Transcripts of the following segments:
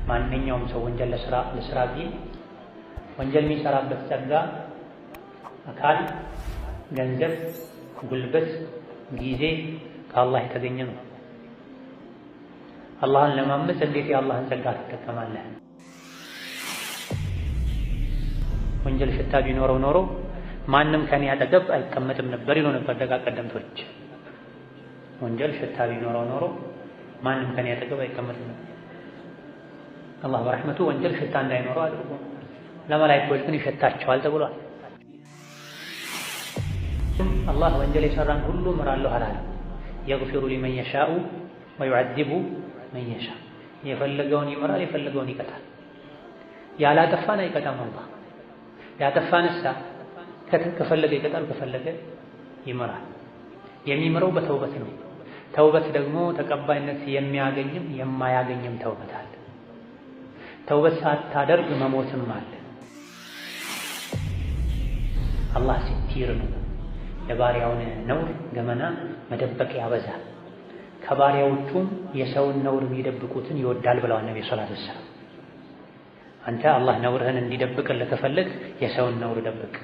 ማንኛውም ሰው ወንጀል ለስራ ቢል ወንጀል የሚሰራበት ጸጋ፣ አካል፣ ገንዘብ፣ ጉልበት፣ ጊዜ ከአላህ የተገኘ ነው። አላህን ለማመፅ እንዴት የአላህን ጸጋ ትጠቀማለህ? ወንጀል ሽታ ቢኖረው ኖሮ ማንም ከኔ አጠገብ አይቀመጥም ነበር ይሉ ነበር ደጋ ቀደምቶች። ወንጀል ሽታ ቢኖረው ኖሮ ማንም ከኔ አጠገብ አይቀመጥም ነበር። አላህ በረሕመቱ ወንጀል ሽታ እንዳይኖረው አድርጎ ለመላእክቶች ግን ይሸታቸዋል ተብሏል። አላህ ወንጀል የሰራን ሁሉ እምራለሁ አላለም። የግፊሩ ሊመን የሻኡ ወዩዐዚቡ መን የሻ። የፈለገውን ይምራል፣ የፈለገውን ይቀጣል። ያላጠፋን አይቀጣም። አላህ ያጠፋንሳ ከፈለገ ይቀጣል፣ ከፈለገ ይምራል። የሚምረው በተውበት ነው። ተውበት ደግሞ ተቀባይነት የሚያገኝም የማያገኝም ተውበት አለ። ተውበት ሳታደርግ መሞትም አለ። አላህ ሲቲር ነው። የባሪያውን ነውር ገመና መደበቅ ያበዛል። ከባሪያዎቹም የሰውን ነውር የሚደብቁትን ይወዳል ብለዋል ነብዩ ሰለላሁ ዐለይሂ ወሰለም። አንተ አላህ ነውርህን እንዲደብቅልህ ከፈለግ የሰውን ነውር ደብቅ።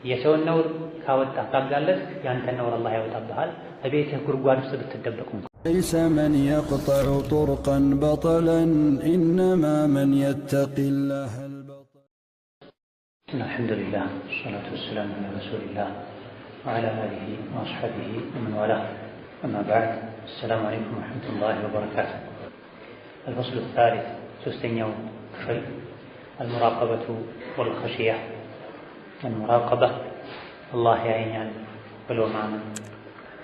የሰውን ነውር ካወጣ ካጋለጥ ያንተን ነውር አላህ ያወጣብሃል። በቤትህ ጉድጓድ ውስጥ ብትደበቁ ليس من يقطع طرقا بطلا إنما من يتقي الله البطل. الحمد لله والصلاة والسلام على رسول الله وعلى آله وأصحابه ومن والاه. أما بعد، السلام عليكم ورحمة الله وبركاته. الفصل الثالث ستين كفل المراقبة والخشية. المراقبة الله يعين ولو معنا،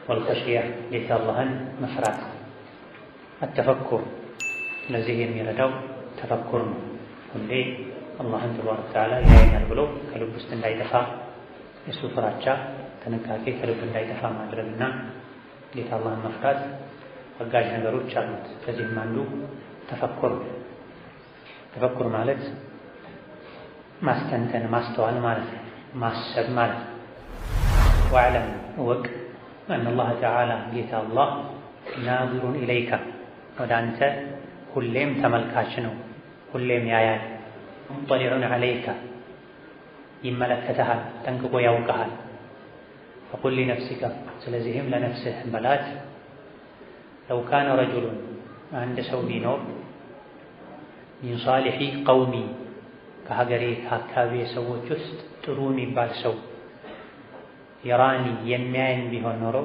والخشية ليس اللهن مفرات. التفكر نزيه የሚረዳው ተፈኩር ነው። ሁሌ አላህን ተባረከ ወተዓላ ያየኛል ብሎ ከልብ ውስጥ እንዳይጠፋ የሱ ፍራቻ ጥንቃቄ ከልብ እንዳይጠፋ ማድረግና ጌታ አላህን መፍራት አጋዥ ነገሮች አሉት። ከዚህም አንዱ ተፈኩር። ተፈኩር ማለት ማስተንተን፣ ማስተዋል ማለት ነው። ማሰብ ማለት ነው። ወዕለም እወቅ አን አላህ ተዓላ ጌታ አላህ ናዚሩን ኢለይከ ወደ አንተ ሁሌም ተመልካች ነው፣ ሁሌም ያያል። ሙጠሊዑን ዐለይከ ይመለከተሃል፣ ጠንቅቆ ያውቀሃል። ፈቁል ሊነፍሲከ ስለዚህም ለነፍስህ በላት ለው ካነ ረጁሉን አንድ ሰው ቢኖር ሚን ሷሊሒ ቀውሚ ከሀገሬ ከአካባቢ ሰዎች ውስጥ ጥሩ የሚባል ሰው የራኒ የሚያየኝ ቢሆን ኖሮ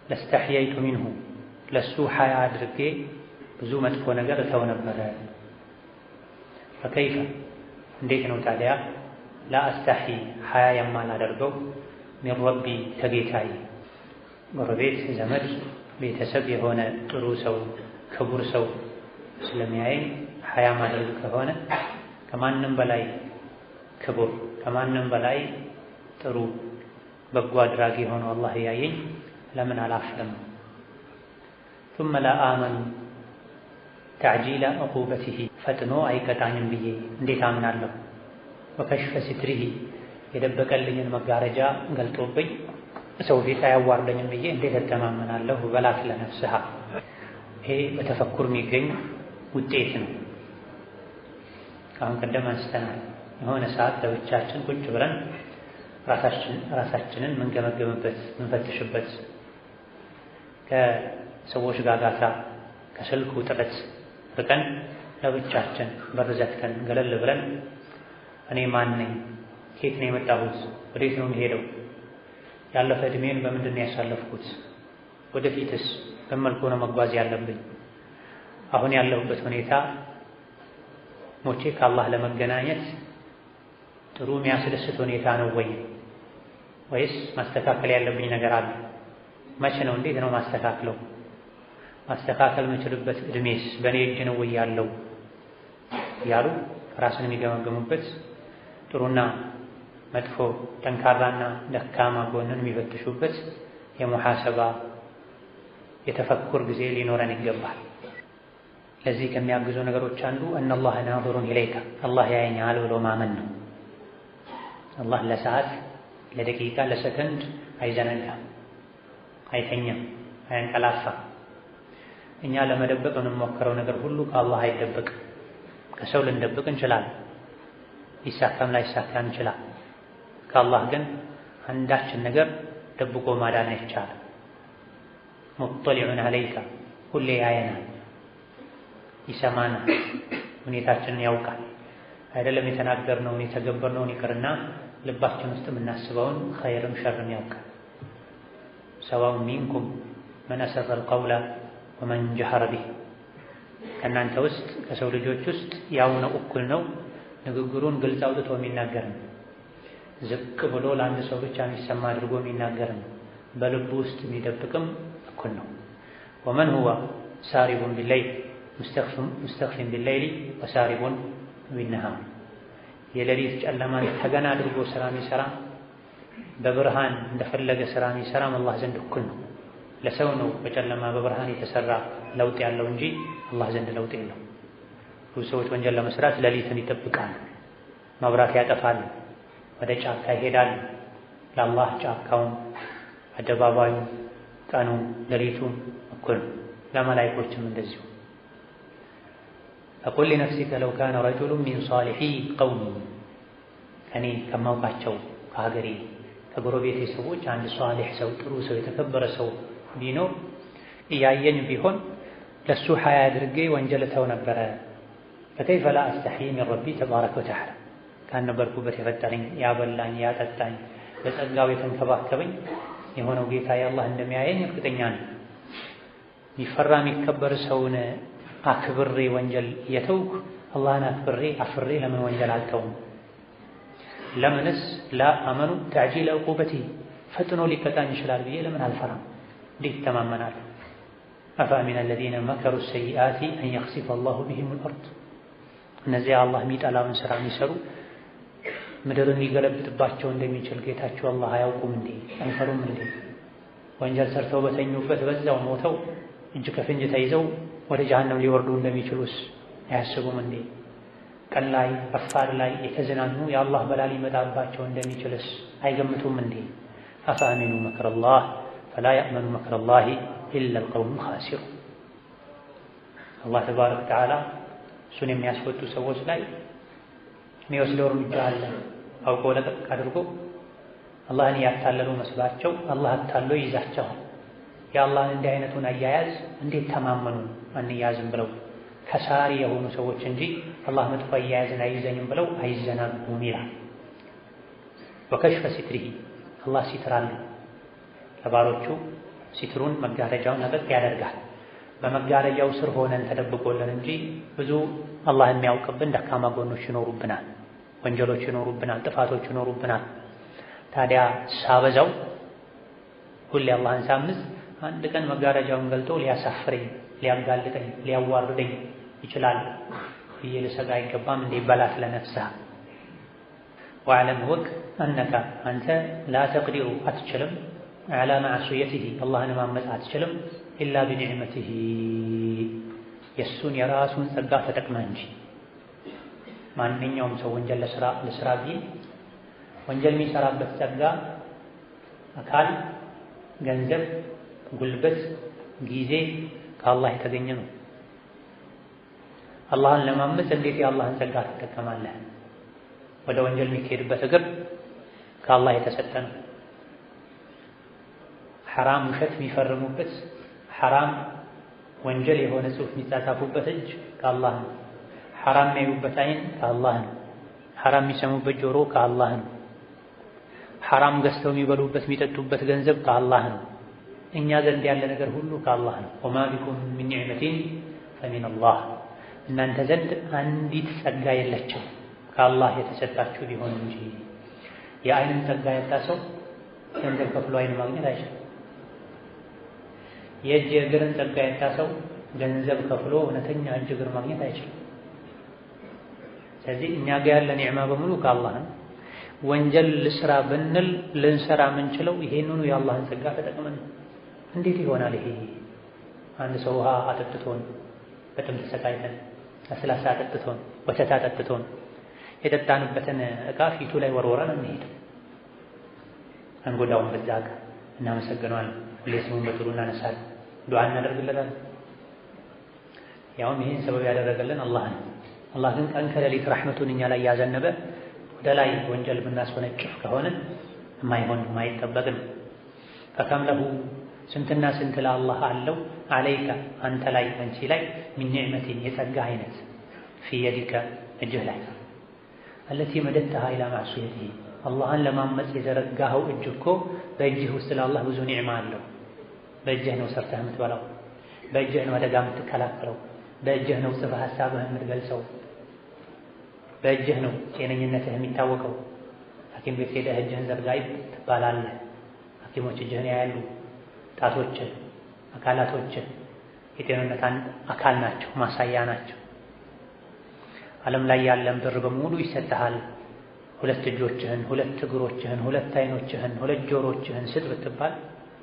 ለስተሕየይቱ ሚንሁ ለሱ ሐያ አድርጌ ብዙ መጥፎ ነገር እተው ነበረ። ፈከይፈ እንዴት ነው ታዲያ ላ አስተሒ ሐያ የማላደርገው ሚን ረቢ ከጌታዬ። ጎረቤት፣ ዘመድ፣ ቤተሰብ የሆነ ጥሩ ሰው ክቡር ሰው ስለሚያየኝ ሐያ ማድረግ ከሆነ ከማንም በላይ ክቡር ከማንም በላይ ጥሩ በጎ አድራጊ የሆነው አላህ ያየኝ ለምን አላፍርም? ثم لا آمن تعجيل عقوبته ፈጥኖ አይቀጣኝም ብዬ እንዴት አምናለሁ? ወከሽፈ ስትሪሂ የደበቀልኝን መጋረጃ ገልጦብኝ ሰው ፊት አያዋርደኝም ብዬ እንዴት እተማመናለሁ? በላት ለነፍስሃ። ይሄ በተፈኩር የሚገኝ ውጤት ነው። ከአሁን ቀደም አንስተናል። የሆነ ሰዓት ለብቻችን ቁጭ ብለን ራሳችንን ምንገመገምበት ምንፈትሽበት፣ ከሰዎች ጋጋታ ከስልኩ ጥረት ርቀን ለብቻችን በር ዘግተን ገለል ብለን እኔ ማን ነኝ? ከየት ነው የመጣሁት? ወዴት ነው የምሄደው? ያለፈ ዕድሜን በምንድን ነው ያሳለፍኩት? ወደፊትስ በመልኩ ነው መጓዝ ያለብኝ? አሁን ያለሁበት ሁኔታ ሞቼ ከአላህ ለመገናኘት ጥሩ የሚያስደስት ሁኔታ ነው ወይስ ማስተካከል ያለብኝ ነገር አለ? መቼ ነው? እንዴት ነው ማስተካከለው? ማስተካከል የምችልበት ዕድሜስ በእኔ እጅ ነው ወይ ያለው? ያሉ ራስን የሚገመገሙበት ጥሩና መጥፎ ጠንካራና ደካማ ጎንን የሚፈትሹበት የሙሐሰባ የተፈኩር ጊዜ ሊኖረን ይገባል። ለዚህ ከሚያግዙ ነገሮች አንዱ እነላህ ናዚሩን ኢለይከ አላህ ያየኛል ብሎ ማመን ነው። አላህ ለሰዓት፣ ለደቂቃ፣ ለሰከንድ አይዘነጋም፣ አይተኛም፣ አያንቀላፋም። እኛ ለመደበቅ የምንሞክረው ነገር ሁሉ ከአላህ አይደበቅም። ከሰው ልንደብቅ እንችላለን፣ ሊሳካም ላይሳካም እንችላል። ከአላህ ግን አንዳችን ነገር ደብቆ ማዳን አይቻልም። ሙጠሊዑን ዐለይከ ሁሌ ያየናል፣ ይሰማናል፣ ሁኔታችንን ያውቃል። አይደለም የተናገርነውን የተገበርነውን ይቅርና ልባችን ውስጥ የምናስበውን ኸይርም ሸርም ያውቃል። ሰዋኡን ሚንኩም መን አሰረ አልቀውለ ወመን ጀሀረ ቢህ፣ ከእናንተ ውስጥ ከሰው ልጆች ውስጥ ያው ነው፣ እኩል ነው። ንግግሩን ግልጽ አውጥቶ የሚናገር ነው፣ ዝቅ ብሎ ለአንድ ሰው ብቻ የሚሰማ አድርጎ የሚናገር ነው፣ በልቡ ውስጥ የሚደብቅም እኩል ነው። ወመን ሁወ ሳሪቡን ቢለይል ሙስተኽፊን ቢለይሊ ወሳሪቡን ቢነሃር፣ የሌሊት ጨለማን ተገና አድርጎ ስራ የሚሰራ በብርሃን እንደፈለገ ስራ የሚሰራም አላህ ዘንድ እኩል ነው። ለሰው ነው በጨለማ በብርሃን የተሰራ ለውጥ ያለው እንጂ አላህ ዘንድ ለውጥ የለው። ብዙ ሰዎች ወንጀል ለመስራት ሌሊትን ይጠብቃሉ፣ መብራት ያጠፋሉ፣ ወደ ጫካ ይሄዳሉ። ለአላህ ጫካውን፣ አደባባዩ፣ ቀኑ፣ ሌሊቱ እኩል ነው። ለመላኢኮችም እንደዚሁ። ፈቁል ሊነፍሲከ ለው ካነ ረጁሉን ሚን ሷሊሒ ቀውሚ፣ ከኔ ከማውቃቸው ከሀገሬ ከጎረቤቴ ሰዎች አንድ ሷሊሕ ሰው፣ ጥሩ ሰው፣ የተከበረ ሰው ቢኖር እያየኝ ቢሆን ለሱ ሐያ አድርጌ ወንጀል እተው ነበረ። ፈከይፈ ላ አስተሕይ ሚን ረቢ ተባረከ ወተዓላ፣ ካነበርኩበት የፈጠረኝ ያበላኝ ያጠጣኝ በጸጋው የተንከባከበኝ የሆነው ጌታ አላህ እንደሚያየኝ እርግጠኛ ነኝ። የሚፈራ የሚከበር ሰውን አክብሬ ወንጀል የተውኩ አላህን አክብሬ አፍሬ ለምን ወንጀል አልተውም? ለምንስ ላ አመኑ ተዕጂለ ዕቁበቲ፣ ፈጥኖ ሊቀጣኝ ይችላል ብዬ ለምን አልፈራም? እንዴት ይተማመናል? አፈአሚነ አለዚነ መከሩ ሰይአቲ አን የኽሲፈ አላሁ ቢሂም አልአርድ፣ እነዚያ አላህ የሚጠላውን ስራ የሚሰሩ ምድርን ሊገለብጥባቸው እንደሚችል ጌታቸው አላህ አያውቁም እንዴ? አይፈሩም እንዴ? ወንጀል ሰርተው በተኙበት በዛው ሞተው እጅ ከፍንጅ ተይዘው ወደ ጀሀነም ሊወርዱ እንደሚችሉስ አያስቡም እንዴ? ቀን ላይ ረፋድ ላይ የተዝናኑ የአላህ በላ ሊመጣባቸው እንደሚችልስ አይገምቱም እንዴ? አፈአሚኑ መክረላህ ፈላ የእመኑ መክረላሂ ኢላ አልቀውሙል ኻሲሩን። አላህ ተባረከ ወተዓላ እሱን የሚያስወጡ ሰዎች ላይ የሚወስደው እርምጃ አለ። አውቆ ለቀቅ አድርጎ አላህን ያታለሉ መስሏቸው አላህ አታሎ ይይዛቸዋል። የአላህን እንዲህ አይነቱን አያያዝ እንዴት ተማመኑ አንያዝም ብለው ከሳሪ የሆኑ ሰዎች እንጂ አላህ መጥፎ አያያዝን አይዘኝም ብለው አይዘናጉም ይላል። ወከሽፈ ሲትሪሂ፣ አላህ ሲትራል ለባሮቹ ሲትሩን መጋረጃውን ነጠቅ ያደርጋል። በመጋረጃው ስር ሆነን ተደብቆልን እንጂ ብዙ አላህ የሚያውቅብን ደካማ ጎኖች ይኖሩብናል፣ ወንጀሎች ይኖሩብናል፣ ጥፋቶች ይኖሩብናል። ታዲያ ሳበዛው ሁሌ አላህን ሳምዝ አንድ ቀን መጋረጃውን ገልጦ ሊያሳፍረኝ፣ ሊያጋልጠኝ፣ ሊያዋርደኝ ይችላል ብዬ ልሰጋ አይገባም እንዴ? በላት ለነፍስህ ወዕለም ወቅ አነካ አንተ ላ ተቅዲሩ አትችልም፣ ዐላ መዕሱየቲሂ አላህን ማመፅ አትችልም፣ ኢላ ቢኒዕመቲሂ የእሱን የራሱን ጸጋ ተጠቅመህ እንጂ። ማንኛውም ሰው ወንጀል ለስራ ቢል ወንጀል የሚሰራበት ጸጋ አካል፣ ገንዘብ፣ ጉልበት፣ ጊዜ ከአላህ የተገኘ ነው። አላህን ለማመፅ እንዴት የአላህን ጸጋ ትጠቀማለህ? ወደ ወንጀል የሚካሄድበት እግር ከአላህ የተሰጠ ነው። ሐራም ውሸት የሚፈርሙበት፣ ሐራም ወንጀል የሆነ ጽሑፍ የሚጻጻፉበት እጅ ከአላህ ነው። ሐራም የሚያዩበት አይን ከአላህ ነው። ሐራም የሚሰሙበት ጆሮ ከአላህ ነው። ሐራም ገዝተው የሚበሉበት የሚጠጡበት ገንዘብ ከአላህ ነው። እኛ ዘንድ ያለ ነገር ሁሉ ከአላህ ነው። ወማ ቢኩም ሚን ኒዕመቲን ፈሚነላህ፣ እናንተ ዘንድ አንዲት ጸጋ የለችም ከአላህ የተሰጣችሁ ቢሆን እንጂ። የአይንን ጸጋ ያጣ ሰው ገንዘብ ከፍሎ አይን ማግኘት አይችልም። የእጅ እግርን ጸጋ ያጣ ሰው ገንዘብ ከፍሎ እውነተኛ እጅ እግር ማግኘት አይችልም። ስለዚህ እኛ ጋር ያለ ኒዕማ በሙሉ ከአላህ ነው። ወንጀል ልስራ ብንል ልንሰራ የምንችለው ይሄንኑ የአላህን ጸጋ ተጠቅመን። እንዴት ይሆናል ይሄ? አንድ ሰው ውሃ አጠጥቶን በጥም ተሰቃይተን፣ ለስላሳ አጠጥቶን፣ ወተት አጠጥቶን የጠጣንበትን ዕቃ ፊቱ ላይ ወርወረን እንሄድ አንጎዳውን በዛ ዕቃ እናመሰግነዋለን። ሁሌ ስሙን በጥሩ እናነሳለን፣ ዱዓ እናደርግለታለን። ያውም ይህን ሰበብ ያደረገልን አላህ ነው። አላህ ግን ቀን ከሌሊት ረሕመቱን እኛ ላይ ያዘነበ ወደ ላይ ወንጀል ብናስወነጭፍ ከሆነ የማይሆን የማይጠበቅ ነው። ፈከም ለሁ ስንትና ስንት ለአላህ አለው አለይከ አንተ ላይ አንቺ ላይ ሚን ኒዕመቲን የጸጋ አይነት ፊ የዲከ እጅህ ላይ አለቲ መደድተሃ ኢላ ማዕሱየቲሂ አላህን ለማመፅ የዘረጋኸው እጅ እኮ በእጅህ ውስጥ ለአላህ ብዙ ኒዕማ አለው። በእጅህ ነው ሰርተህ የምትበላው፣ በእጅህ ነው አደጋ የምትከላከለው፣ በእጅህ ነው ጽፈህ ሀሳብህ የምትገልጸው፣ በእጅህ ነው ጤነኝነትህ የሚታወቀው። ሐኪም ቤት ሄደህ እጅህን ዘርጋይ ትባላለህ። ሐኪሞች እጅህን ያያሉ። ጣቶችህ፣ አካላቶችህ የጤንነት አካል ናቸው፣ ማሳያ ናቸው። ዓለም ላይ ያለን ብር በሙሉ ይሰጥሃል። 2 እጆችህን፣ 2 እግሮችህን፣ 2 አይኖችህን፣ 2 ጆሮችህን ስጥ ብትባል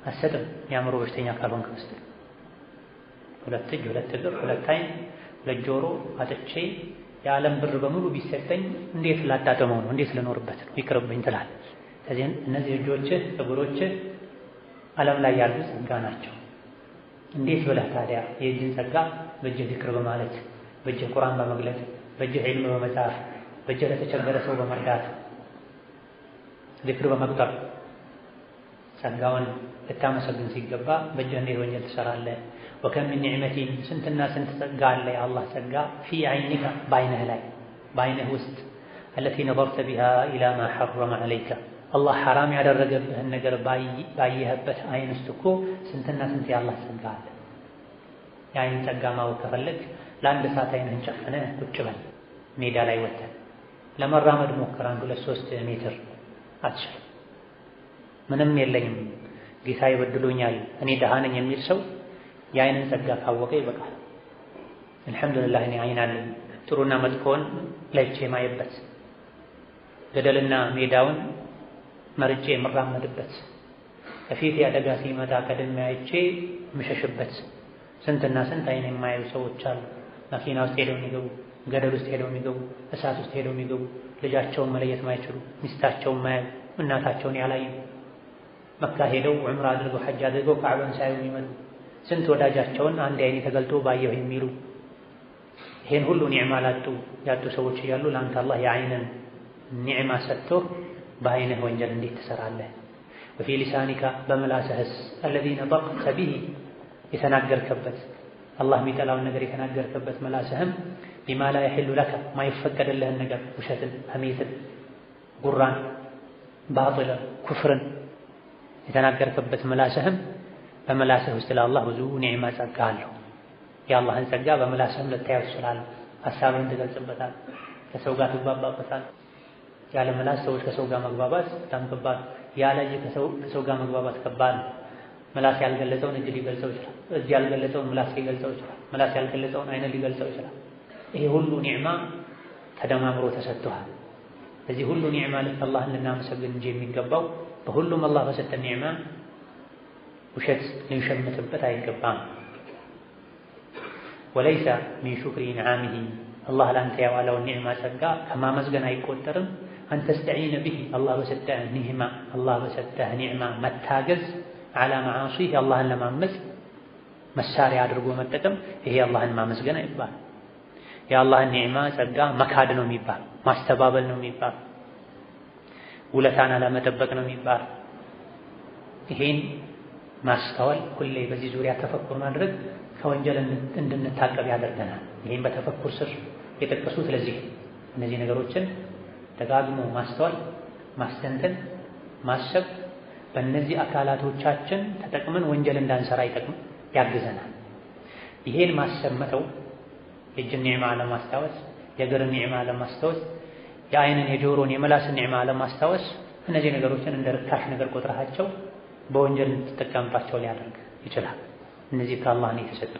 አትሰጥም። የአእምሮ በሽተኛ ካልሆንክ በስተቀር 2 እጅ፣ 2 እግር፣ 2 አይን፣ 2 ጆሮ አጥቼ የዓለም ብር በሙሉ ቢሰጠኝ እንዴት ላጣጥመው ነው? እንዴት ልኖርበት ነው? ይቅርብኝ ትላለህ። ስለዚህ እነዚህ እጆችህ፣ እግሮችህ ዓለም ላይ ያሉ ጸጋ ናቸው። እንዴት ብለህ ታዲያ የእጅን ጸጋ በእጅህ ዚክር በማለት በእጅህ ቁርአን በመግለጥ በእጅህ ዒልም በመጻፍ በእጅህ ለተቸገረ ሰው በመርዳት ዚክር በመቁጠር ጸጋውን ልታመሰግን ሲገባ በእጅህ እንዴት ወንጀል ትሰራለህ? ወከም ሚን ኒዕመቲን ስንትና ስንት ጸጋ አለ የአላህ ጸጋ ፊ ዐይኒከ በዐይንህ ላይ በዐይንህ ውስጥ አለቲ ነظርተ ቢሃ ኢላ ማ ሐረመ ዐለይከ አላህ ሐራም ያደረገብህን ነገር ባየህበት አይን ውስጥ እኮ ስንትና ስንት የአላህ ጸጋ አለ። የአይን ጸጋ ማወቅ ከፈለግ ለአንድ ሰዓት አይንህን ጨፍነህ ቁጭ በል። ሜዳ ላይ ወጥተህ ለመራመድ ሞክር። 1-3 ሜትር አትችልም። ምንም የለኝም ጌታ ይበድሎኛል እኔ ደሃ ነኝ የሚል ሰው የአይንን ጸጋ ካወቀ ይበቃል። አልሐምዱሊላህ እኔ አይን አለኝ ጥሩና መጥፎውን ለይቼ ማየበት፣ ገደልና ሜዳውን መርጬ የምራመድበት፣ ከፊት አደጋ ሲመጣ ቀድሜ አይቼ የምሸሽበት ስንትና ስንት አይን የማያዩ ሰዎች አሉ። መኪና ውስጥ ሄደው የሚገቡ፣ ገደል ውስጥ ሄደው የሚገቡ፣ እሳት ውስጥ ሄደው የሚገቡ፣ ልጃቸውን መለየት ማይችሉ፣ ሚስታቸውን ማያዩ፣ እናታቸውን ያላዩ፣ መካ ሄደው ዑምራ አድርገው ሐጅ አድርገው ካዕባን ሳያዩ የሚመጡ ስንት ወዳጃቸውን አንድ አይኔ ተገልጦ ባየሁ የሚሉ ይሄን ሁሉ ኒዕማ ያጡ ሰዎች እያሉ ለአንተ አላህ የአይንን ኒዕማ ሰጥቶ በአይንህ ወንጀል እንዴት ትሰራለህ? ወፊ ሊሳኒካ በምላስህስ አለዚ ነጠቅተ ቢሂ የተናገርከበት አላህ የሚጠላውን ነገር የተናገርከበት ምላስህም ቢማ ላ የሒሉ ለከ ማይፈቀድልህን ነገር ውሸትን፣ ሐሜትን፣ ጉራን፣ ባጢልን፣ ኩፍርን የተናገርከበት ምላስህም በምላስህ ውስጥ ለአላህ ብዙ ኒዕማ ጸጋ አለው። የአላህን ጸጋ በምላስህም ልታየው ትችላለህ። ሐሳብህን ትገልጽበታል፣ ከሰው ጋር ትግባባበታል። ያለ ምላስ ሰዎች ከሰው ጋር መግባባት በጣም ከባድ፣ ያለ እጅ ከሰው ጋር መግባባት ከባድ። ምላስ ያልገለጸውን እጅ ሊገልጸው ይችላል፣ እጅ ያልገለጸውን ምላስ ሊገልጸው ይችላል፣ ምላስ ያልገለጸውን አይን ሊገልጸው ይችላል። ይሄ ሁሉ ኒዕማ ተደማምሮ ተሰጥቷል። በዚህ ሁሉ ኒዕማ ልክ አላህን ልናመሰግን እንጂ የሚገባው በሁሉም አላህ በሰጠን ኒዕማ ውሸት ልንሸምትበት አይገባም። ወለይሰ ሚን ሹክሪ ኢንዓሚሂ አላህ ለአንተ ያዋለውን ኒዕማ ጸጋ ከማመስገን አይቆጠርም። አንተስተዒነ ቢሂ አላህ በሰጠህ ኒዕማ አላህ በሰጠህ ኒዕማ መታገዝ ዐላ መዓሲህ አላህን ለማመፅ መሳሪያ አድርጎ መጠቀም ይሄ አላህን ማመስገን አይባልም። የአላህን ኒዕማ ጸጋ መካድ ነው የሚባል፣ ማስተባበል ነው የሚባል፣ ውለታን አለመጠበቅ ነው የሚባል። ይሄን ማስተዋል ሁሌ በዚህ ዙሪያ ተፈኩር ማድረግ ከወንጀል እንድንታቀብ ያደርገናል። ይሄን በተፈኩር ስር የጠቀሱት ለዚህ እነዚህ ነገሮችን ደጋግሞ ማስተዋል፣ ማስተንተን፣ ማሰብ በእነዚህ አካላቶቻችን ተጠቅመን ወንጀል እንዳንሰራ ያግዘናል። ይሄን ማሰብ መተው፣ የእጅን ኒዕማ አለማስታወስ፣ የእግርን ኒዕማ አለማስታወስ፣ የአይንን፣ የጆሮን፣ የመላስን ኒዕማ አለማስታወስ እነዚህ ነገሮችን እንደ ርካሽ ነገር ቆጥረሃቸው በወንጀል እንድትጠቀምባቸው ሊያደርግ ይችላል። እነዚህ ከአላህ ነው የተሰጡ።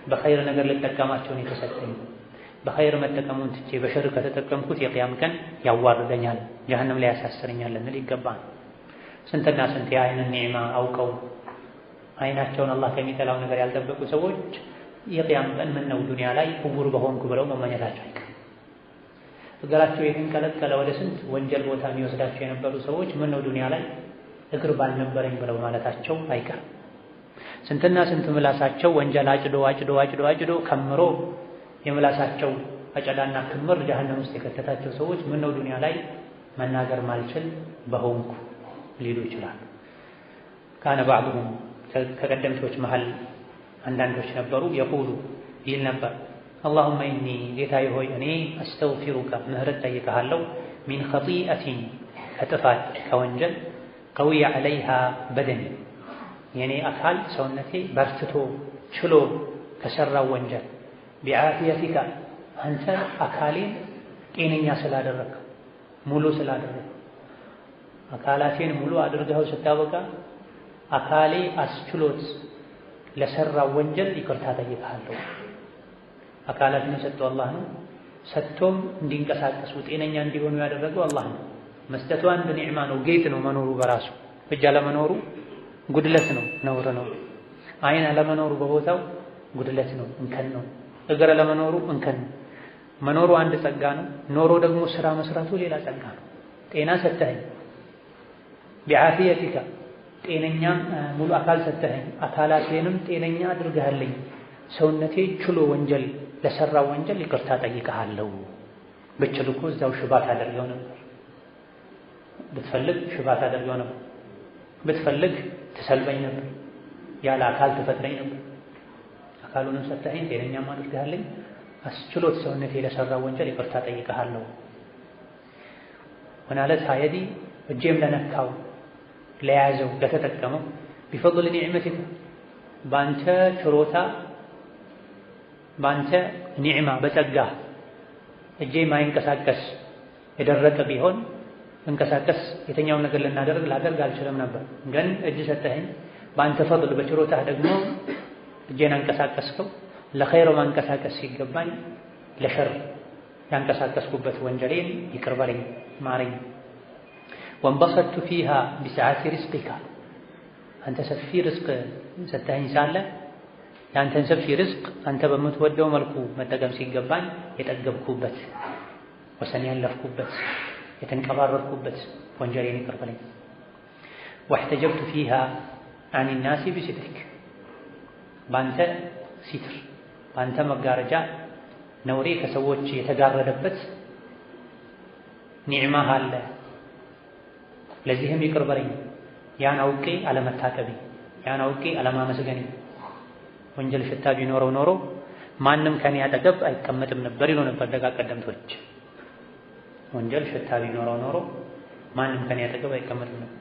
በኸይር ነገር ልጠቀማቸው ነው የተሰጠኝ። በኸይር መጠቀሙን ትቼ በሸር ከተጠቀምኩት የቂያም ቀን ያዋርደኛል፣ ጀሀነም ላይ ያሳስረኛል ልንል ይገባል። ስንትና ስንት የአይንን ኒዕማ አውቀው አይናቸውን አላህ ከሚጠላው ነገር ያልጠበቁ ሰዎች የቂያም ቀን ምን ነው ዱንያ ላይ ዕውር በሆንኩ ብለው መመኘታቸው አይቀርም። እግራቸው የተንቀለቀለ ወደ ስንት ወንጀል ቦታ የሚወስዳቸው የነበሩ ሰዎች ምን ነው ዱንያ ላይ እግር ባልነበረኝ ብለው ማለታቸው አይቀርም። ስንትና ስንት ምላሳቸው ወንጀል አጭዶ ከምሮ የምላሳቸው አጨዳና ክምር ጀሀነም ውስጥ የከተታቸው ሰዎች ምነው ዱንያ ላይ መናገር ማልችል በሆንኩ ሊሉ ይችላሉ። ካነ ባዕዱሁም ከቀደምቶች መሃል አንዳንዶች ነበሩ የቁሉ ይል ነበር አላሁመ ኢኒ ጌታዬ ሆይ እኔ አስተግፊሩከ ምህረት ጠይቀሃለሁ ሚን ኸጢአቲን ከጥፋት ከወንጀል ቀውየ ዐለይሃ በደኒ የኔ አካል ሰውነቴ በርትቶ ችሎ ከሰራው ወንጀል ቢዓፊየቲከ አንተ አካሌን ጤነኛ ስላደረግከው ሙሉ ስላደረግከው አካላቴን ሙሉ አድርገው ስታበቃ አካሌ አስችሎት ለሰራው ወንጀል ይቅርታ ጠይቀሃለሁ። አካላትን የሰጠው አላህ ነው። ሰጥቶም እንዲንቀሳቀሱ ጤነኛ እንዲሆኑ ያደረገው አላህ ነው። መስጠቱ አንድ ኒዕማ ነው፣ ጌጥ ነው። መኖሩ በራሱ እጅ አለመኖሩ ጉድለት ነው፣ ነውር ነው። አይን አለመኖሩ በቦታው ጉድለት ነው፣ እንከን ነው። እግር አለመኖሩ እንከን ነው። መኖሩ አንድ ጸጋ ነው። ኖሮ ደግሞ ስራ መስራቱ ሌላ ጸጋ ነው። ጤና ሰጠኸኝ ቢዓፊየቲካ ጤነኛ ሙሉ አካል ሰጠኸኝ፣ አካላቴንም ጤነኛ አድርገሃለኝ፣ ሰውነቴ ችሎ ወንጀል ለሰራው ወንጀል ይቅርታ ጠይቀሃለሁ። ብችል እኮ እዛው ሽባት አደርገው ነበር፣ ብትፈልግ ሽባት አደርገው ነበር፣ ብትፈልግ ትሰልበኝ ነበር፣ ያለ አካል ትፈጥረኝ ነበር። አካሉንም ሰጠኸኝ፣ ጤነኛም አድርገሃለኝ፣ አስችሎት ሰውነቴ ለሰራው ወንጀል ይቅርታ ጠይቀሃለሁ። ወናለት ሀየዲ እጄም ለነካው ለያዘው ለተጠቀመው ቢፈضل ኒዕመቲከ ባንተ ችሮታ ባንተ ኒዕማ በጸጋ እጄ ማይንቀሳቀስ የደረቀ ቢሆን እንቀሳቀስ የተኛውን ነገር ላደርግ አልችልም ነበር። ግን እጅ ሰጠኸኝ ባንተ ፈضል በችሮታህ ደግሞ እጄን አንቀሳቀስከው። ለኸይር ማንቀሳቀስ ሲገባኝ ለሸር ያንቀሳቀስኩበት ወንጀሌን ይቅር በለኝ ማረኝ። ወንበሰቱ ፊሃ ቢሰዓቲ ሪዝቂካ አንተ ሰፊ ርዝቅ ሰጠኸኝ ሳለ የአንተን ሰፊ ርዝቅ አንተ በምትወደው መልኩ መጠቀም ሲገባኝ የጠገብኩበት ወሰን ያለፍኩበት የተንቀባረርኩበት ወንጀሌን ይቅር በለኝ። ወሕተጀብቱ ፊሃ አን ናሲ ቢሲትሪክ በአንተ ሲትር በአንተ መጋረጃ ነውሬ ከሰዎች የተጋረደበት ኒዕማህ አለ፣ ለዚህም ይቅር በለኝ። ያን አውቄ አለመታቀቤ፣ ያን አውቄ አለማመስገኔ። ወንጀል ሽታ ቢኖረው ኖሮ ማንም ከኔ አጠገብ አይቀመጥም ነበር ይሉ ነበር ደጋ ቀደምቶች። ወንጀል ሽታ ቢኖረው ኖሮ ማንም ከኔ አጠገብ አይቀመጥም ነበር።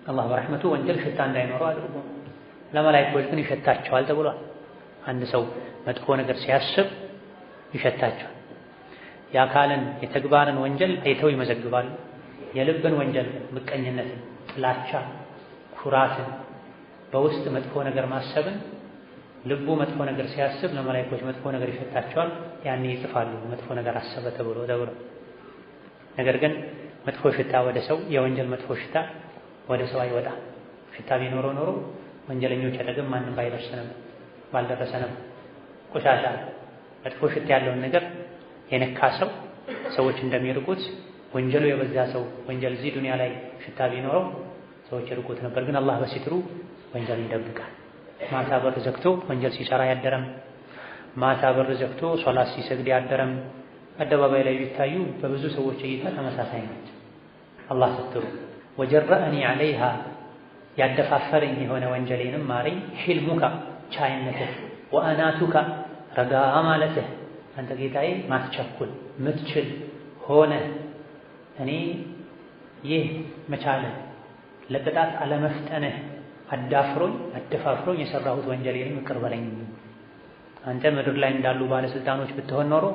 አላህ በረሕመቱ ወንጀል ሽታ እንዳይኖረው አድርጎ ለመላእክቶች ግን ይሸታቸዋል ተብሏል። አንድ ሰው መጥፎ ነገር ሲያስብ ይሸታቸዋል። የአካልን የተግባርን ወንጀል አይተው ይመዘግባሉ። የልብን ወንጀል ምቀኝነትን፣ ጥላቻ፣ ኩራትን፣ በውስጥ መጥፎ ነገር ማሰብን ልቡ መጥፎ ነገር ሲያስብ ለመላእክቶች መጥፎ ነገር ይሸታቸዋል። ያኔ ይጽፋሉ መጥፎ ነገር አሰበ ተብሎ። ነገር ግን መጥፎ ሽታ ወደ ሰው የወንጀል መጥፎ ሽታ ወደ ሰው አይወጣም። ሽታ ቢኖረው ኖሮ ወንጀለኞች አጠገብ ማንም ባልደረሰ ነበር። ቆሻሻ መጥፎ ሽታ ያለውን ነገር የነካ ሰው ሰዎች እንደሚርቁት ወንጀሉ የበዛ ሰው ወንጀል እዚህ ዱንያ ላይ ሽታ ቢኖረው ሰዎች ይርቁት ነበር። ግን አላህ በሲትሩ ወንጀል ይደብቃል። ማታ በር ዘግቶ ወንጀል ሲሰራ ያደረም፣ ማታ በር ዘግቶ ሶላት ሲሰግድ ያደረም አደባባይ ላይ ቢታዩ በብዙ ሰዎች እይታ ተመሳሳይ ናቸው። አላህ ስትሩ ወጀረአኒ ዐለይሃ ያደፋፈረኝ የሆነ ወንጀሌንም ማረኝ። ሒልሙካ ቻይነትህ፣ ወአናቱካ ረጋ ማለትህ አንተ ጌታዬ ማትቸኩል ምትችል ሆነ እኔ ይህ መቻልህ ለቅጣት አለመፍጠንህ አደፋፍሮኝ የሰራሁት ወንጀሌንም ይቅር በለኝ። አንተ ምድር ላይ እንዳሉ ባለስልጣኖች ብትሆን ኖሮ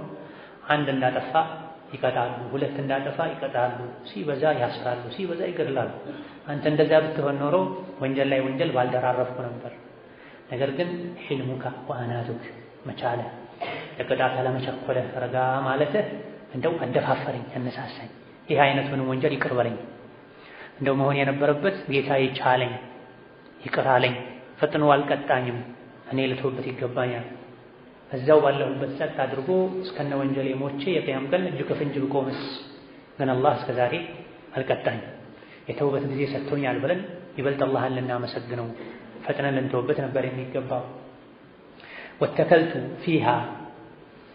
አንድ እንዳጠፋ ይቀጣሉ፣ ሁለት እንዳጠፋ ይቀጣሉ፣ ሲበዛ ያስራሉ፣ ሲበዛ ይገድላሉ። አንተ እንደዛ ብትሆን ኖሮ ወንጀል ላይ ወንጀል ባልደራረፍኩ ነበር። ነገር ግን ሒልሙካ ወአናቱክ መቻልህ ለቅጣት አለመቸኮልህ ረጋ ማለትህ እንደው አደፋፈረኝ አነሳሳኝ። ይህ አይነቱንም ወንጀል ይቅር በለኝ። እንደው መሆን የነበረበት ጌታዬ ቻለኝ ይቅር አለኝ፣ ፈጥኖ አልቀጣኝም፣ እኔ ልተውበት ይገባኛል። እዛው ባለሁበት ጸጥ አድርጎ እስከነ ወንጀሌ ሞቼ የቂያም ቀን እጅ ከፍንጅ ብቆምስ፣ ግን አላህ እስከዛሬ አልቀጣኝም፣ የተውበት ጊዜ ሰጥቶኛል ብለን ይበልጥ አላህን ልናመሰግነው ፈጥነን ልንተውበት ነበር የሚገባው። ወተከልቱ ፊሃ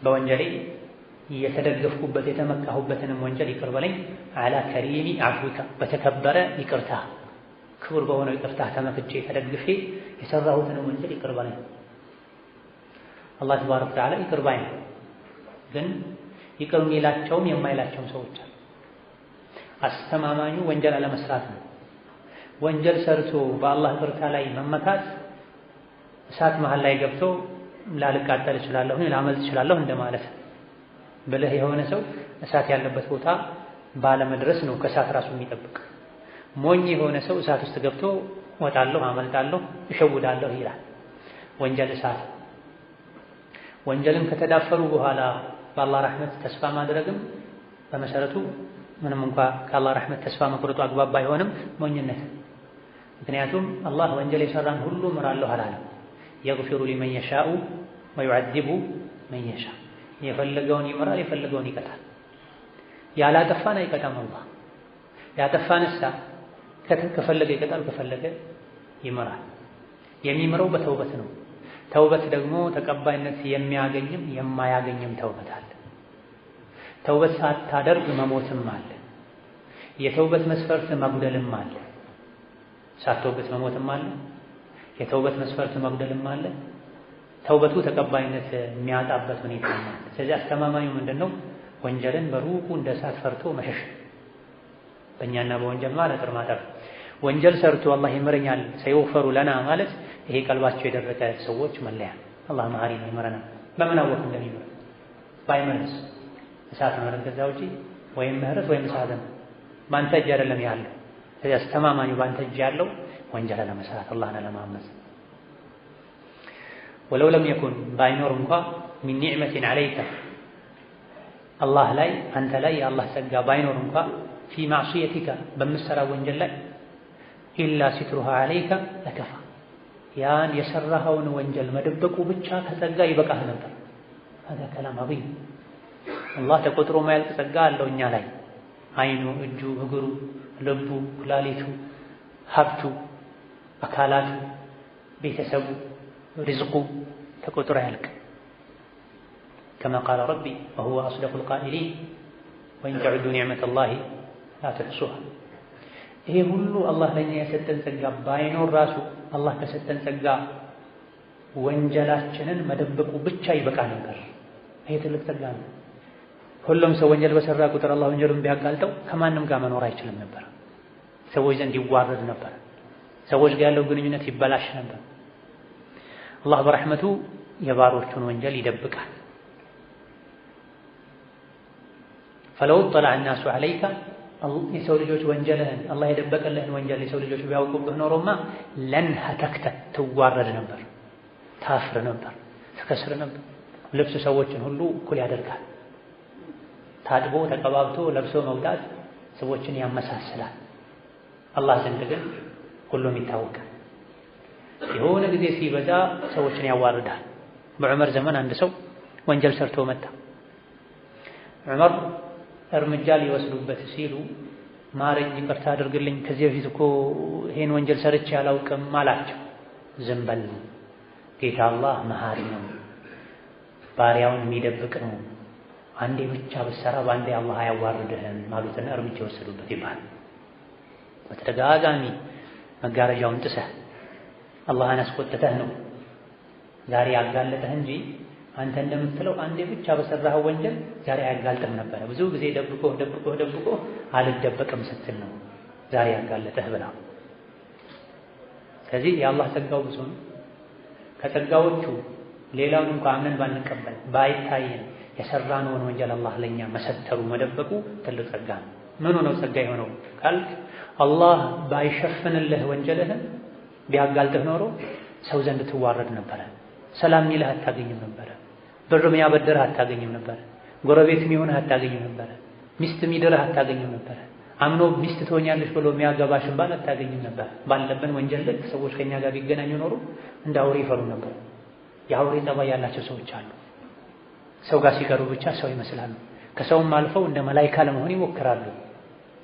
በወንጀሌ የተደገፍኩበት የተመካሁበትንም ወንጀል ይቅር በለኝ። አላ ከሪሚ አፍዊካ በተከበረ ይቅርታ ክቡር በሆነው ይቅርታ ተመክቼ ተደግፌ የሰራሁትንም ወንጀል ይቅር በለኝ። አላህ ተባረከ ወተዓላ ይቅር ባይ ነው። ግን ይቅር የሚላቸውም የማይላቸውም ሰዎች አሉ። አስተማማኙ ወንጀል አለመስራት ነው። ወንጀል ሰርቶ በአላህ ይቅርታ ላይ መመካት እሳት መሃል ላይ ገብቶ ላልቃጠል እችላለሁ ላመልጥ እችላለሁ እንደማለት ብልህ የሆነ ሰው እሳት ያለበት ቦታ ባለመድረስ ነው ከእሳት ራሱ የሚጠብቅ። ሞኝ የሆነ ሰው እሳት ውስጥ ገብቶ ወጣለሁ፣ አመልጣለሁ፣ እሸውዳለሁ ይላል። ወንጀል እሳት። ወንጀልን ከተዳፈሩ በኋላ በአላህ ረሕመት ተስፋ ማድረግም በመሰረቱ ምንም እንኳ ከአላህ ረሕመት ተስፋ መቁረጡ አግባብ ባይሆንም ሞኝነት። ምክንያቱም አላህ ወንጀል የሰራን ሁሉ እምራለሁ አላለም። የግፊሩ ሊመን የሻኡ ወዩዐዚቡ መን የሻ። የፈለገውን ይምራል፣ የፈለገውን ይቀጣል። ያላጠፋን አይቀጣም አላህ። ያጠፋንሳ ከፈለገ ይቀጣል፣ ከፈለገ ይምራል። የሚምረው በተውበት ነው። ተውበት ደግሞ ተቀባይነት የሚያገኝም የማያገኝም ተውበት አለ። ተውበት ሳታደርግ መሞትም አለ። የተውበት መስፈርት መጉደልም አለ። ሳትተውበት መሞትም አለ። የተውበት መስፈርት መጉደልም አለ። ተውበቱ ተቀባይነት የሚያጣበት ሁኔታ ነው። ስለዚህ አስተማማኙ ምንድነው? ወንጀልን በሩቁ እንደ እሳት ፈርቶ መሸሽ። በእኛና በወንጀል ማለት እርማጠር። ወንጀል ሰርቶ አላህ ይምረኛል ሰይወፈሩ ለና ማለት ይሄ ቀልባቸው የደረቀ ሰዎች መለያ። አላህ መሐሪ ነው፣ ይምረናል። በምን አወቅ እንደሚምር ባይምርስ እሳት ነው አይደል? ከዛ ውጪ ወይም ምህረት ወይም እሳት ነው። ባንተ እጅ አይደለም ያለው። ስለዚህ አስተማማኙ ባንተ እጅ ያለው ወንጀል ለመስራት አላህን ለማመጽ። ወለው ለም የኩን ባይኖር እንኳ ሚን ኒዕመቲን ዐለይከ አላህ ላይ አንተ ላይ የአላህ ጸጋ ባይኖር እንኳ ፊ ማዕሲየቲከ በምትሰራ ወንጀል ላይ ኢላ ሲትሩሃ ዐለይከ ለከፋ ያን የሰራኸውን ወንጀል መደበቁ ብቻ ከጸጋ ይበቃህ ነበር። هذا كلام عظيم። አላህ ተቆጥሮ ማያልቅ ጸጋ አለው እኛ ላይ። አይኑ፣ እጁ፣ እግሩ፣ ልቡ፣ ኩላሊቱ፣ ሀብቱ፣ አካላቱ፣ ቤተሰቡ፣ ሪዝቁ ተቆጥሮ ያልቅ። كما قال ربي وهو أصدق القائلين وإن تعدوا نعمة الله لا تحصوها። ይሄ ሁሉ አላህ ለኛ የሰጠን ጸጋ ባይኖር ራሱ አላህ ከሰጠን ጸጋ ወንጀላችንን መደበቁ ብቻ ይበቃ ነበር። ይሄ ትልቅ ጸጋ ነው። ሁሉም ሰው ወንጀል በሰራ ቁጥር አላህ ወንጀሉን ቢያጋልጠው ከማንም ጋር መኖር አይችልም ነበር። ሰዎች ዘንድ ይዋረድ ነበር። ሰዎች ጋር ያለው ግንኙነት ይበላሽ ነበር። አላህ በረሕመቱ የባሮቹን ወንጀል ይደብቃል። ፈለው ጠለዐ الناس عليك የሰው ልጆች ወንጀልህን አላህ የደበቀልህን ወንጀል የሰው ልጆች ቢያውቁብህ ኖሮማ ለንሀተክተ ትዋረድ ነበር፣ ታፍር ነበር፣ ትከስር ነበር። ልብስ ሰዎችን ሁሉ እኩል ያደርጋል። ታጥቦ ተቀባብቶ ለብሶ መውጣት ሰዎችን ያመሳስላል። አላህ ዘንድ ግን ሁሉም ይታወቃል። የሆነ ጊዜ ሲበዛ ሰዎችን ያዋርዳል። በዑመር ዘመን አንድ ሰው ወንጀል ሰርቶ መጣ። ዑመር እርምጃ ሊወስዱበት ሲሉ ማረኝ፣ ይቅርታ አድርግልኝ፣ ከዚህ በፊት እኮ ይሄን ወንጀል ሰርቼ አላውቅም አላቸው። ዝም በል፣ ጌታ አላህ መሐሪ ነው፣ ባሪያውን የሚደብቅ ነው። አንዴ ብቻ ብትሰራ በአንዴ አላህ አያዋርድህም ማሉትና እርምጃ ወሰዱበት ይባላል። በተደጋጋሚ መጋረጃውን ጥሰህ አላህን አስቆጥተህ ነው ዛሬ ያጋለጠህ እንጂ አንተ እንደምትለው አንዴ ብቻ በሰራኸው ወንጀል ዛሬ አያጋልጥም ነበረ። ብዙ ጊዜ ደብቆ አልደበቅም ስትል ነው ዛሬ ያጋለጠህ ብላ። ስለዚህ የአላህ ጸጋው ብዙ ነው። ከጸጋዎቹ ሌላውን እንኳን አምነን ባንቀበል ባይታየን የሰራነውን ወንጀል አላህ ለኛ መሰተሩ መደበቁ ትልቅ ጸጋ ነው። ምኑ ነው ጸጋ የሆነው ካልክ አላህ ባይሸፍንልህ ወንጀልህን ቢያጋልጥህ ኖሮ ሰው ዘንድ ትዋረድ ነበረ። ሰላም ሚልህ አታገኝም ነበረ። ብር የሚያበድርህ አታገኝም ነበረ። ጎረቤት የሚሆንህ አታገኝም ነበረ። ሚስት የሚድርህ አታገኝም ነበረ። አምኖ ሚስት ትሆኛለሽ ብሎ የሚያገባሽን ባል አታገኝም ነበር። ባለብን ወንጀል ልክ ሰዎች ከኛ ጋር ቢገናኙ ኖሮ እንደ አውሬ ይፈሩ ነበር። የአውሬ ጠባይ ያላቸው ሰዎች አሉ። ሰው ጋር ሲቀሩ ብቻ ሰው ይመስላሉ። ከሰውም አልፈው እንደ መላኢካ ለመሆን ይሞክራሉ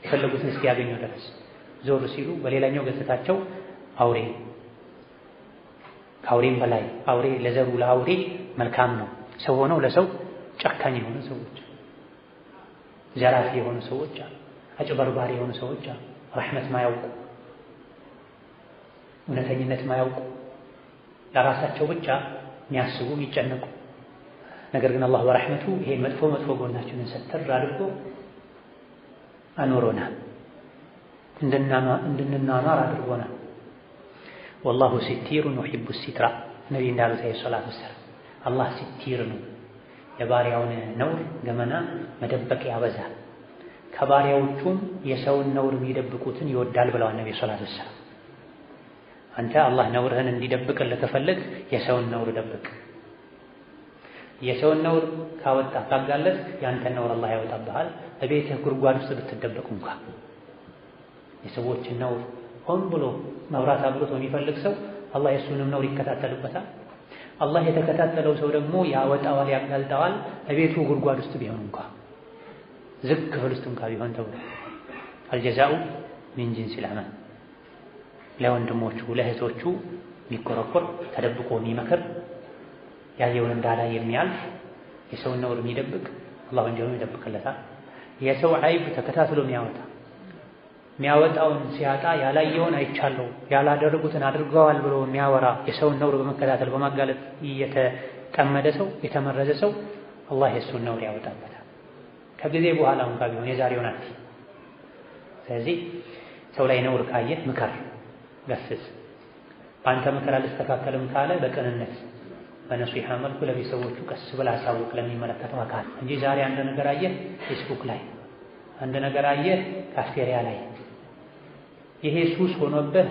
የፈለጉትን እስኪያገኙ ድረስ። ዞር ሲሉ በሌላኛው ገጽታቸው አውሬ። ከአውሬም በላይ አውሬ ለዘሩ ለአውሬ መልካም ነው። ሰው ሆነው ለሰው ጨካኝ የሆኑ ሰዎች፣ ዘራፊ የሆኑ ሰዎች አሉ፣ አጭበርባሪ የሆኑ ሰዎች አሉ፣ ረሕመት ማያውቁ እውነተኝነት ማያውቁ ለራሳቸው ብቻ የሚያስቡ የሚጨነቁ። ነገር ግን አላህ በረሕመቱ ይሄን መጥፎ ጎናችንን ሰተር አድርጎ አኖሮናል፣ እንድንናኗር አድርጎናል። ወላሁ ሲቲሩን ዩሒቡ ሲትራ ነቢይ እንዳሉት ዐለይሂ ሰላቱ ወሰላም አላህ ሲቲር ነው፣ የባሪያውን ነውር ገመና መደበቅ ያበዛል፣ ከባሪያዎቹም የሰውን ነውር የሚደብቁትን ይወዳል ብለዋል ነቢዩ ሰለላሁ ዐለይሂ ወሰለም። አንተ አላህ ነውርህን እንዲደብቅልህ ከፈለግ የሰውን ነውር ደብቅ። የሰውን ነውር ካወጣህ ካጋለጥ ያንተን ነውር አላህ ያወጣብሃል። በቤትህ ጉድጓድ ውስጥ ብትደበቅ እንኳን የሰዎችን ነውር ሆን ብሎ መብራት አብርቶ የሚፈልግ ሰው አላህ የእሱንም ነውር ይከታተልበታል። አላህ የተከታተለው ሰው ደግሞ ያወጣዋል፣ ያጋልጠዋል። በቤቱ ጉድጓድ ውስጥ ቢሆን እንኳን ዝግ ክፍል ውስጥ እንኳን ቢሆን ተብሎ አልጀዛኡ ሚን ጂንሲል ዐመል። ለወንድሞቹ ለእህቶቹ የሚቆረቆር ተደብቆ የሚመክር ያየውን እንዳላይ የሚያልፍ የሰውን ነውር የሚደብቅ አላህ ወንጀሉን ይደብቅለታል። የሰው ዐይብ ተከታትሎ የሚያወጣውን ሲያጣ ያላየውን አይቻለሁ ያላደረጉትን አድርገዋል ብሎ የሚያወራ የሰውን ነውር በመከታተል በማጋለጥ የተጠመደ ሰው የተመረዘ ሰው አላህ የእሱን ነውር ያወጣበታል። ከጊዜ በኋላ እንኳን ቢሆን የዛሬውን አትይ። ስለዚህ ሰው ላይ ነውር ካየህ ምከር፣ ገስጽ። በአንተ ምክር አልስተካከልም ካለ በቅንነት በነሲሃ መልኩ ለቤተሰቦቹ ቀስ ብለህ አሳውቅ፣ ለሚመለከተው አካል እንጂ ዛሬ አንድ ነገር አየህ ፌስቡክ ላይ፣ አንድ ነገር አየህ ካፍቴሪያ ላይ፣ ይሄ ሱስ ሆኖብህ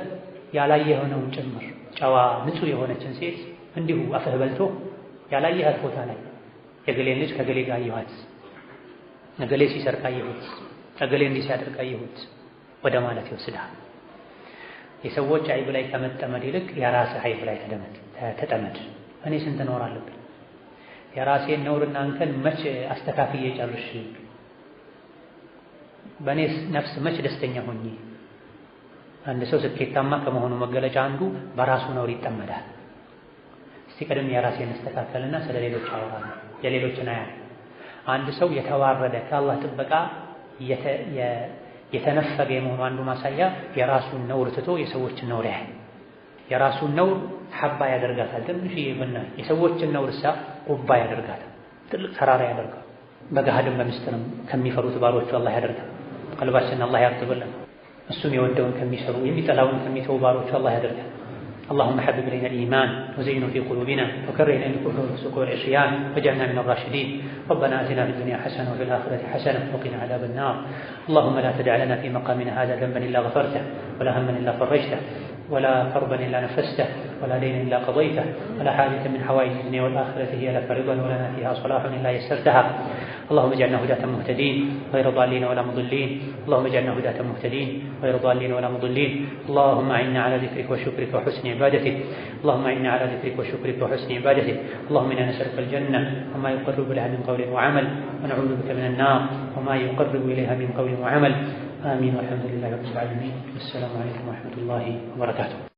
ያላየኸውንም ጭምር ጨዋ ንጹህ የሆነችን ሴት እንዲሁ አፍህ በልቶ ያላየሃት ቦታ ላይ የገሌን ልጅ ከገሌ ጋር አየኋት፣ እገሌ ሲሰርቅ አየሁት፣ እገሌ እንዲህ ሲያደርግ አየሁት ወደ ማለት ይወስድሃል። የሰዎች ዐይብ ላይ ከመጠመድ ይልቅ የራስህ ዐይብ ላይ ተጠመድ። እኔ ስንት ነውር አለብኝ? የራሴን ነውርና እንከን መች አስተካክዬ ጨርሽ? በእኔ ነፍስ መች ደስተኛ ሆኜ? አንድ ሰው ስኬታማ ከመሆኑ መገለጫ አንዱ በራሱ ነውር ይጠመዳል። እስቲ ቀደም የራሴን አስተካከልና ስለ ሌሎች አወራለሁ፣ የሌሎችን አያ። አንድ ሰው የተዋረደ ከአላህ ጥበቃ የተነፈገ የመሆኑ አንዱ ማሳያ የራሱን ነውር ትቶ የሰዎችን ነውር ያህል የራሱን ነውር ሐባ ያደርጋታል፣ ትንሽዬ ብናኝ። የሰዎችን ነውር ቁባ ያደርጋታል፣ ትልቅ ተራራ ያደርጋል። በገሃድም በምስጢርም ከሚፈሩት ባሮቹ አላህ ያደርጋል። ቀልባችንን አላህ ያርጥብልን። እሱም የወደውን ከሚሰሩ የሚጠላውን ከሚተው ባሮቹ አላህ ያደርጋል። اللهم حبب إلينا الإيمان وزينه في قلوبنا وكره إلينا الكفر والفسوق والعصيان واجعلنا من الراشدين. ربنا آتنا في الدنيا حسنة وفي الآخرة حسنة وقنا عذاب النار. اللهم لا تدع لنا في مقامنا هذا ذنبا إلا غفرته ولا هما إلا فرجته ولا كربا إلا نفسته ولا دينا إلا قضيته ولا حاجة من حوائج الدنيا والآخرة هي لك رضا ولنا فيها صلاح إلا يسرتها. اللهم اجعلنا هداة مهتدين غير ضالين ولا مضلين. اللهم اجعلنا هداة مهتدين غير ضالين ولا مضلين. اللهم أعنا على ذكرك وشكرك وحسن عبادتك. اللهم أعنا على ذكرك وشكرك وحسن عبادتك. اللهم إنا نسألك الجنة وما يقرب لها من قول وعمل ونعوذ بك من النار وما يقرب إليها من قول وعمل. آمين والحمد لله رب العالمين. والسلام عليكم ورحمة الله وبركاته.